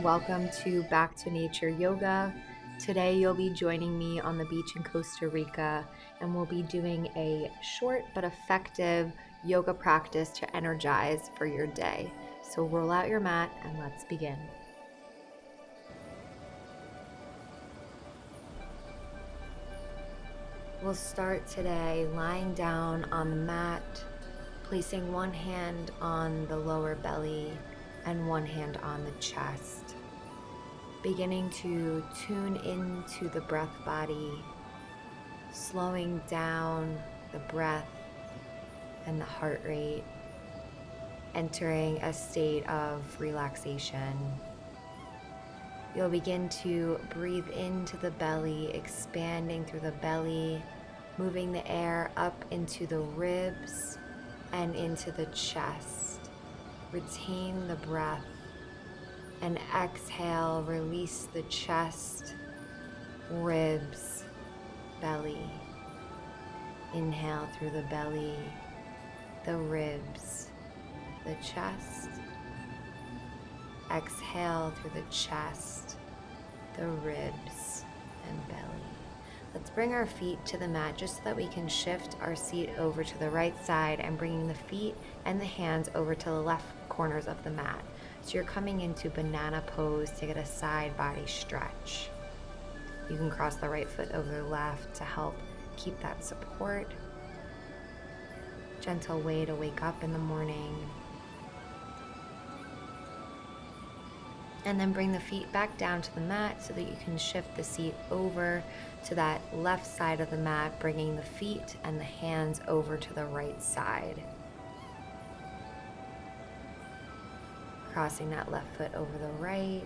and welcome to Back to Nature Yoga. Today you'll be joining me on the beach in Costa Rica, and we'll be doing a short but effective yoga practice to energize for your day. So roll out your mat and let's begin. We'll start today lying down on the mat, placing one hand on the lower belly and one hand on the chest. Beginning to tune into the breath body, slowing down the breath and the heart rate, entering a state of relaxation. You'll begin to breathe into the belly, expanding through the belly, moving the air up into the ribs and into the chest. Retain the breath and exhale, release the chest, ribs, belly. Inhale through the belly, the ribs, the chest. Exhale through the chest, the ribs, and belly. Let's bring our feet to the mat just so that we can shift our seat over to the right side and bringing the feet and the hands over to the left corners of the mat. So you're coming into banana pose to get a side body stretch. You can cross the right foot over the left to help keep that support. Gentle way to wake up in the morning. And then bring the feet back down to the mat so that you can shift the seat over to that left side of the mat, bringing the feet and the hands over to the right side. Crossing that left foot over the right,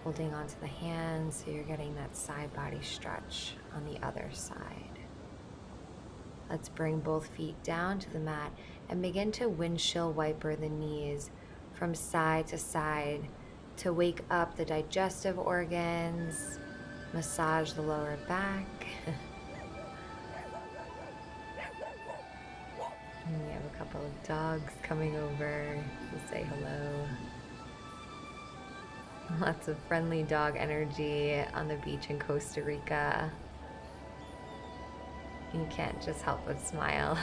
holding onto the hands so you're getting that side body stretch on the other side. Let's bring both feet down to the mat and begin to windshield wiper the knees from side to side to wake up the digestive organs, massage the lower back. And we have a couple of dogs coming over to say hello. Lots of friendly dog energy on the beach in Costa Rica. You can't just help but smile.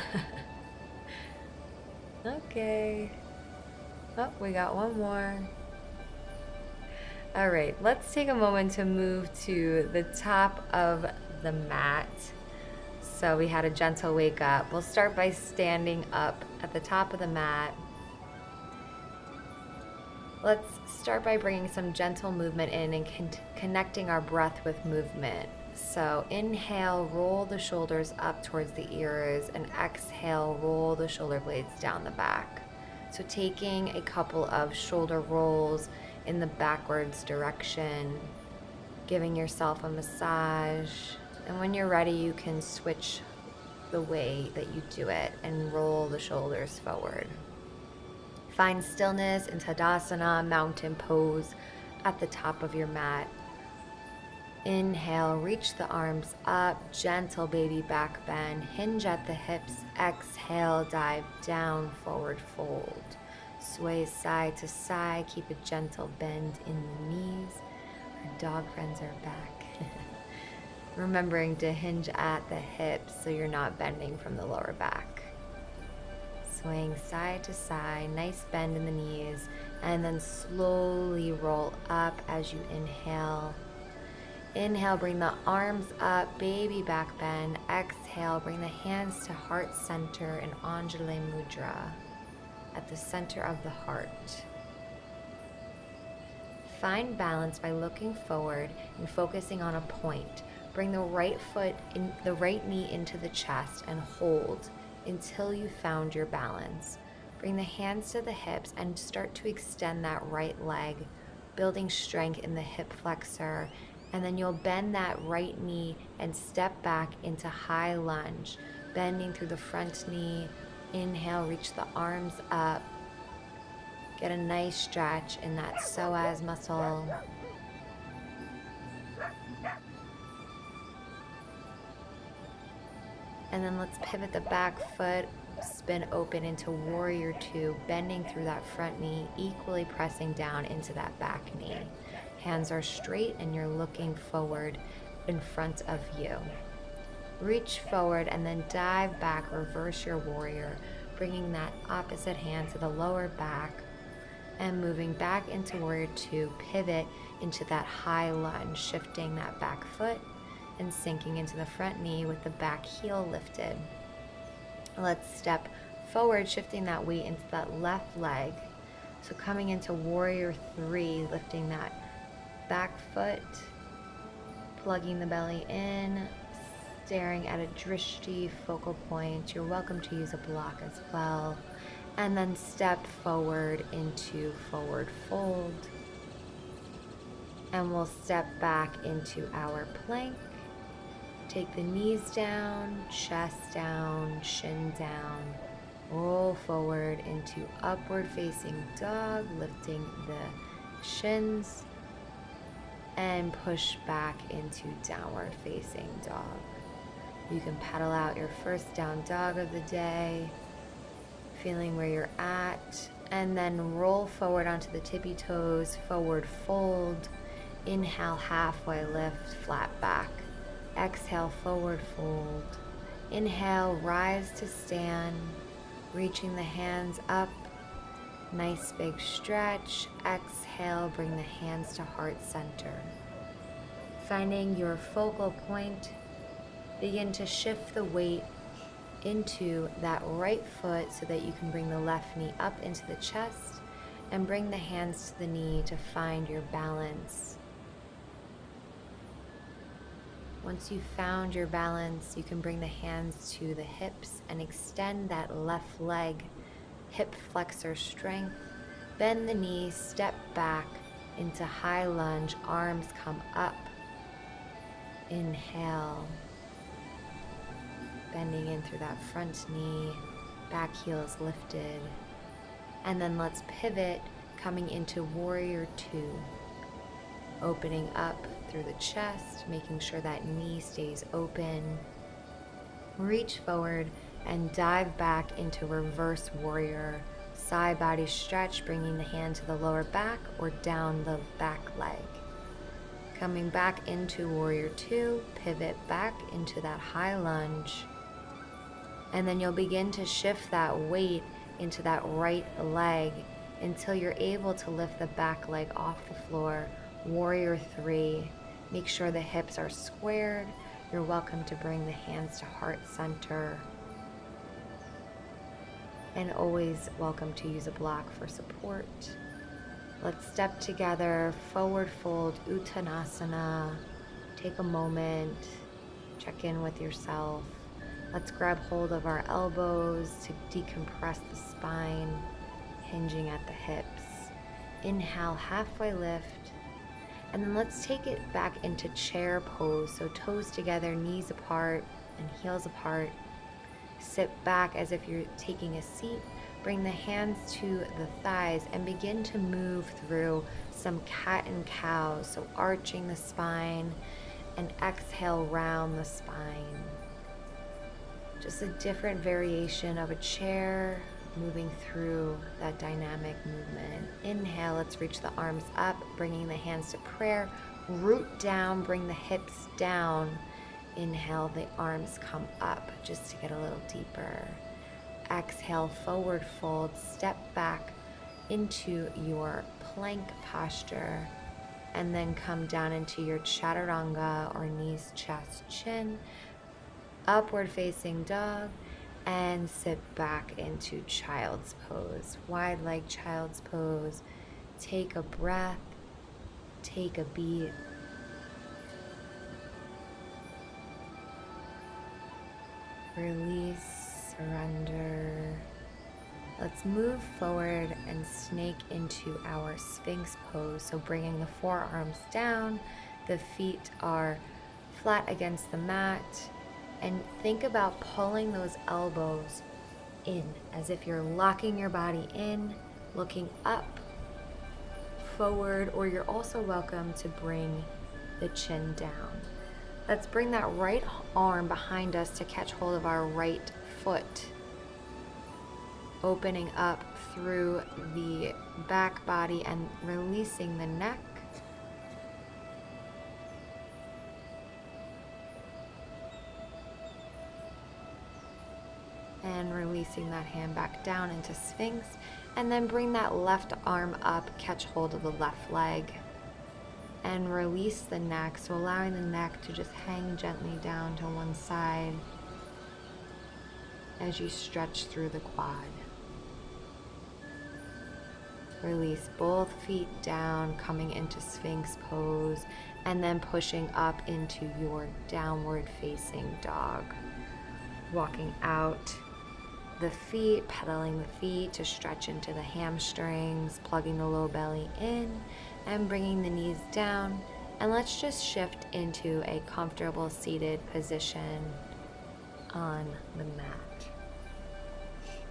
Okay. Oh, we got one more. All right, let's take a moment to move to the top of the mat. So we had a gentle wake up. We'll start by standing up at the top of the mat. Let's start by bringing some gentle movement in and connecting our breath with movement. So inhale, roll the shoulders up towards the ears, and exhale, roll the shoulder blades down the back. So taking a couple of shoulder rolls in the backwards direction, giving yourself a massage. And when you're ready, you can switch the way that you do it and roll the shoulders forward. Find stillness in Tadasana, mountain pose at the top of your mat. Inhale, reach the arms up, gentle baby back bend, hinge at the hips. Exhale, dive down, forward fold. Sway side to side, keep a gentle bend in the knees. Our dog friends are back. Remembering to hinge at the hips so you're not bending from the lower back. Swaying side to side, nice bend in the knees, and then slowly roll up as you inhale. Inhale, bring the arms up, baby back bend. Exhale, bring the hands to heart center in Anjali Mudra at the center of the heart. Find balance by looking forward and focusing on a point. Bring the right foot in, the right knee into the chest and hold until you found your balance. Bring the hands to the hips and start to extend that right leg, building strength in the hip flexor. And then you'll bend that right knee and step back into high lunge, bending through the front knee. Inhale, reach the arms up. Get a nice stretch in that psoas muscle. And then let's pivot the back foot, spin open into warrior two, bending through that front knee, equally pressing down into that back knee. Hands are straight and you're looking forward in front of you. Reach forward and then dive back, reverse your warrior, bringing that opposite hand to the lower back and moving back into warrior two. Pivot into that high lunge, shifting that back foot and sinking into the front knee with the back heel lifted. Let's step forward, shifting that weight into that left leg. So coming into warrior three, lifting that back foot, plugging the belly in, staring at a drishti focal point. You're welcome to use a block as well. And then step forward into forward fold. And we'll step back into our plank. Take the knees down, chest down, shin down. Roll forward into upward facing dog, lifting the shins. And push back into downward facing dog. You can paddle out your first down dog of the day, feeling where you're at, and then roll forward onto the tippy toes, forward fold. Inhale, halfway lift, flat back. Exhale, forward fold. Inhale, rise to stand, reaching the hands up. Nice big stretch. Exhale, bring the hands to heart center. Finding your focal point, begin to shift the weight into that right foot so that you can bring the left knee up into the chest and bring the hands to the knee to find your balance. Once you've found your balance, you can bring the hands to the hips and extend that left leg, hip flexor strength. Bend the knee, step back into high lunge, arms come up. Inhale, bending in through that front knee, back heel is lifted. And then let's pivot, coming into warrior two. Opening up through the chest, making sure that knee stays open. Reach forward and dive back into reverse warrior. Side body stretch, bringing the hand to the lower back or down the back leg. Coming back into warrior two, pivot back into that high lunge. And then you'll begin to shift that weight into that right leg until you're able to lift the back leg off the floor. Warrior three, make sure the hips are squared. You're welcome to bring the hands to heart center. And always welcome to use a block for support. Let's step together, forward fold, Uttanasana. Take a moment, check in with yourself. Let's grab hold of our elbows to decompress the spine, hinging at the hips. Inhale, halfway lift. And then let's take it back into chair pose. So toes together, knees apart and heels apart. Sit back as if you're taking a seat. Bring the hands to the thighs and begin to move through some cat and cow. So arching the spine and exhale, round the spine. Just a different variation of a chair, moving through that dynamic movement. Inhale, let's reach the arms up, bringing the hands to prayer. Root down, bring the hips down. Inhale, the arms come up just to get a little deeper. Exhale, forward fold, step back into your plank posture, and then come down into your chaturanga or knees, chest, chin. Upward facing dog. And sit back into child's pose, wide leg child's pose. Take a breath, take a beat. Release, surrender. Let's move forward and snake into our Sphinx pose. So bringing the forearms down, the feet are flat against the mat. And think about pulling those elbows in as if you're locking your body in, looking up, forward, or you're also welcome to bring the chin down. Let's bring that right arm behind us to catch hold of our right foot. Opening up through the back body and releasing the neck. releasing that hand back down into Sphinx, and then bring that left arm up, catch hold of the left leg, and release the neck, so allowing the neck to just hang gently down to one side as you stretch through the quad. Release both feet down, coming into Sphinx pose, and then pushing up into your downward facing dog. Walking out the feet, pedaling the feet to stretch into the hamstrings, plugging the low belly in, and bringing the knees down. And let's just shift into a comfortable seated position on the mat.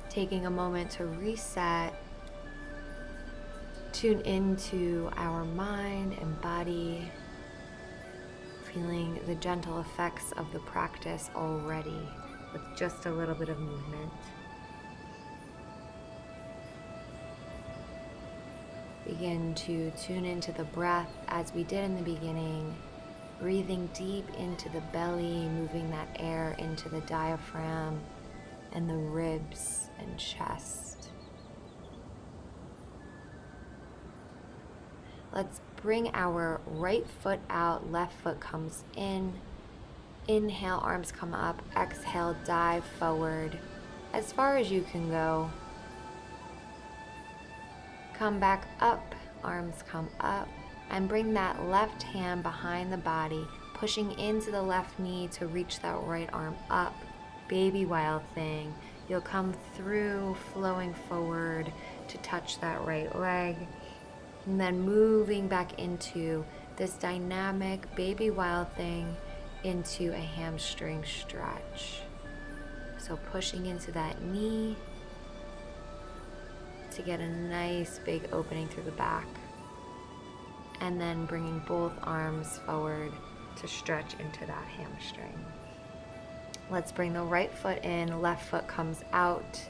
Taking a moment to reset, tune into our mind and body, feeling the gentle effects of the practice already with just a little bit of movement. Begin to tune into the breath as we did in the beginning, breathing deep into the belly, moving that air into the diaphragm and the ribs and chest. Let's bring our right foot out, left foot comes in. Inhale, arms come up. Exhale, dive forward as far as you can go. Come back up, arms come up, and bring that left hand behind the body, pushing into the left knee to reach that right arm up. Baby wild thing. You'll come through, flowing forward to touch that right leg. And then moving back into this dynamic baby wild thing into a hamstring stretch. So pushing into that knee to get a nice big opening through the back. And then bringing both arms forward to stretch into that hamstring. Let's bring the right foot in, left foot comes out.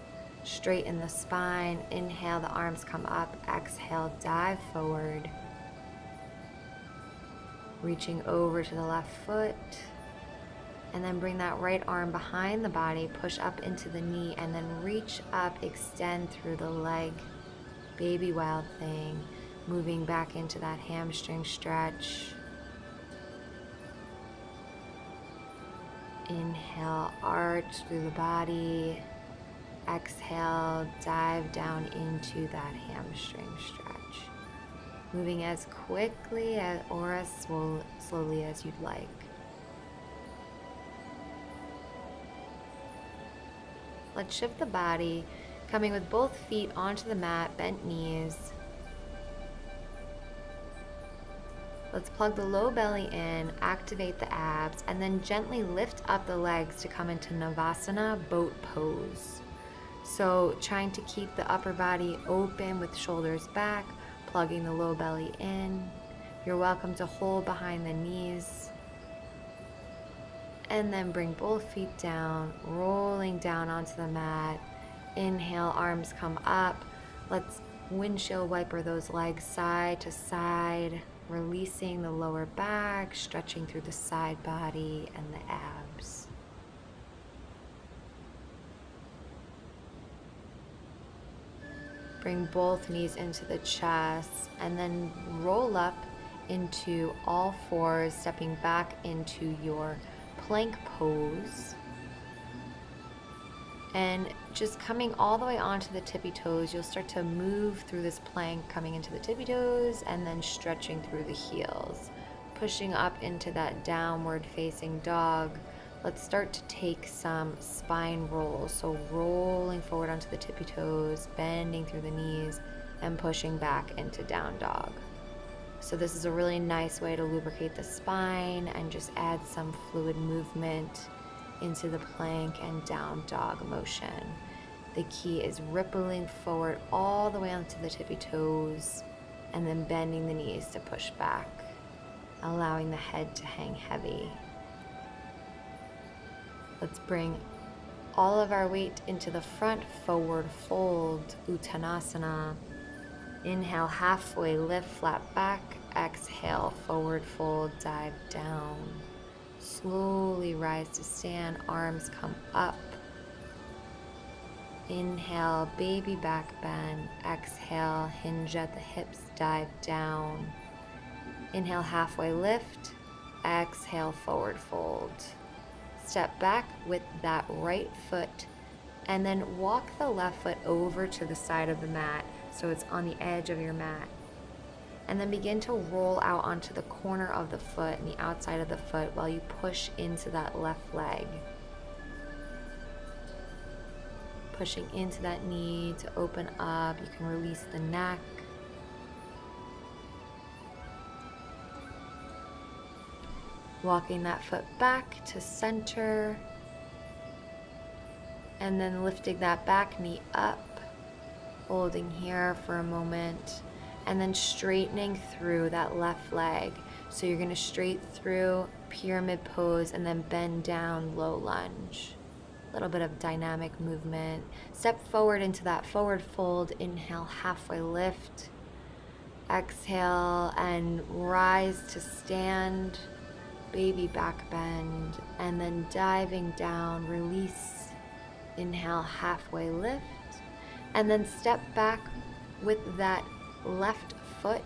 Straighten the spine. Inhale, the arms come up. Exhale, dive forward. Reaching over to the left foot. And then bring that right arm behind the body. Push up into the knee and then reach up, extend through the leg. Baby wild thing. Moving back into that hamstring stretch. Inhale, arch through the body. Exhale, dive down into that hamstring stretch. Moving as quickly or as slowly as you'd like. Let's shift the body, coming with both feet onto the mat, bent knees. Let's plug the low belly in, activate the abs, and then gently lift up the legs to come into Navasana, boat pose. So trying to keep the upper body open with shoulders back, plugging the low belly in. You're welcome to hold behind the knees. And then bring both feet down, rolling down onto the mat. Inhale, arms come up. Let's windshield wiper those legs side to side, releasing the lower back, stretching through the side body and the abs. Bring both knees into the chest and then roll up into all fours, stepping back into your plank pose. And just coming all the way onto the tippy toes, you'll start to move through this plank, coming into the tippy toes and then stretching through the heels. Pushing up into that downward facing dog. Let's start to take some spine rolls. So rolling forward onto the tippy toes, bending through the knees, and pushing back into down dog. So this is a really nice way to lubricate the spine and just add some fluid movement into the plank and down dog motion. The key is rippling forward all the way onto the tippy toes and then bending the knees to push back, allowing the head to hang heavy. Let's bring all of our weight into the front, forward fold, Uttanasana. Inhale, halfway lift, flat back. Exhale, forward fold, dive down. Slowly rise to stand, arms come up. Inhale, baby back bend. Exhale, hinge at the hips, dive down. Inhale, halfway lift. Exhale, forward fold. Step back with that right foot and then walk the left foot over to the side of the mat so it's on the edge of your mat. And then begin to roll out onto the corner of the foot and the outside of the foot while you push into that left leg. Pushing into that knee to open up. You can release the neck. Walking that foot back to center. And then lifting that back knee up. Holding here for a moment. And then straightening through that left leg. So you're going to straight through pyramid pose and then bend down, low lunge. A little bit of dynamic movement. Step forward into that forward fold. Inhale, halfway lift. Exhale and rise to stand. Baby back bend. And then diving down, release. Inhale, halfway lift. And then step back with that left foot.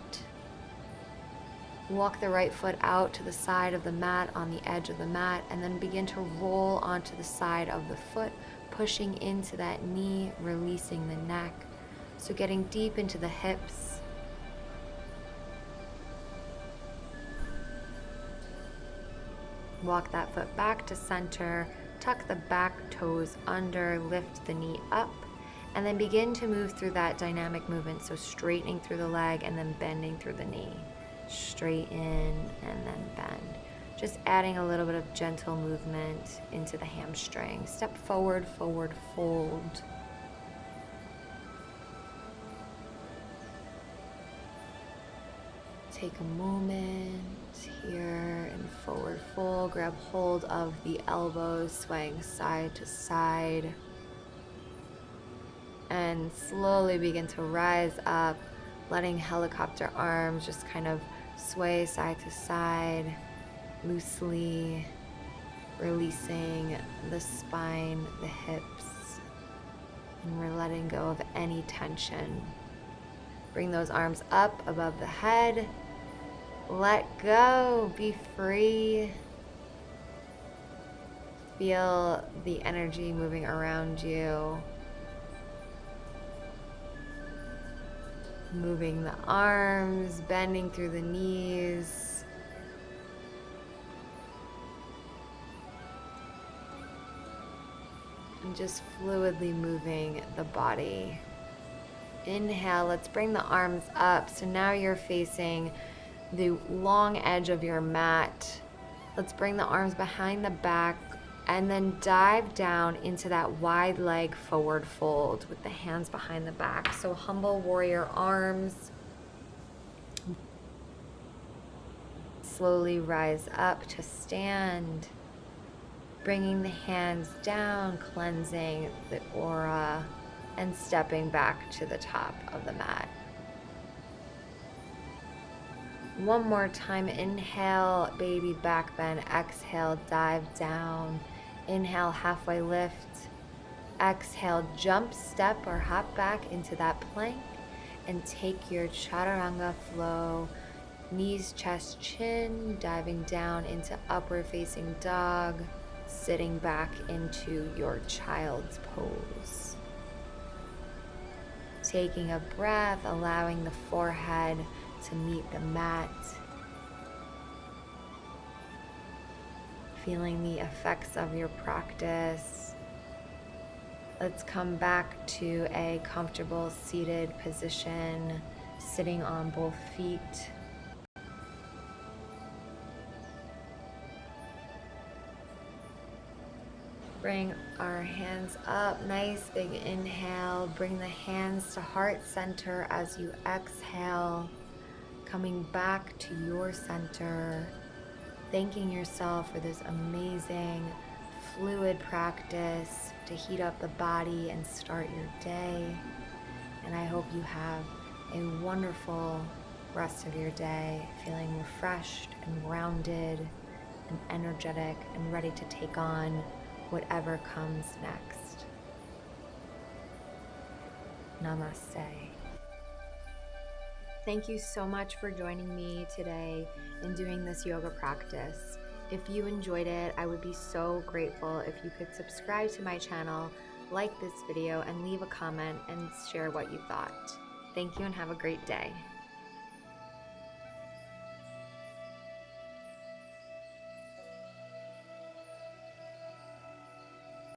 Walk the right foot out to the side of the mat, on the edge of the mat, and then begin to roll onto the side of the foot, pushing into that knee, releasing the neck. So getting deep into the hips. Walk that foot back to center, tuck the back toes under, lift the knee up, and then begin to move through that dynamic movement. So straightening through the leg and then bending through the knee. Straighten and then bend. Just adding a little bit of gentle movement into the hamstring. Step forward, forward, fold. Take a moment here in forward fold. Grab hold of the elbows, swaying side to side. And slowly begin to rise up, letting helicopter arms just kind of sway side to side, loosely releasing the spine, the hips, and we're letting go of any tension. Bring those arms up above the head. Let go, be free. Feel the energy moving around you. Moving the arms, bending through the knees. And just fluidly moving the body. Inhale, let's bring the arms up. So now you're facing the long edge of your mat. Let's bring the arms behind the back and then dive down into that wide leg forward fold with the hands behind the back. So humble warrior arms. Slowly rise up to stand. Bringing the hands down, cleansing the aura, and stepping back to the top of the mat. One more time, inhale, baby back bend. Exhale, dive down. Inhale, halfway lift. Exhale, jump, step, or hop back into that plank and take your chaturanga flow. Knees, chest, chin, diving down into upward facing dog, sitting back into your child's pose. Taking a breath, allowing the forehead to meet the mat. Feeling the effects of your practice. Let's come back to a comfortable seated position, sitting on both feet. Bring our hands up, nice big inhale. Bring the hands to heart center as you exhale, coming back to your center. Thanking yourself for this amazing fluid practice to heat up the body and start your day. And I hope you have a wonderful rest of your day, feeling refreshed and grounded and energetic and ready to take on whatever comes next. Namaste. Thank you so much for joining me today in doing this yoga practice. If you enjoyed it, I would be so grateful if you could subscribe to my channel, like this video, and leave a comment and share what you thought. Thank you and have a great day.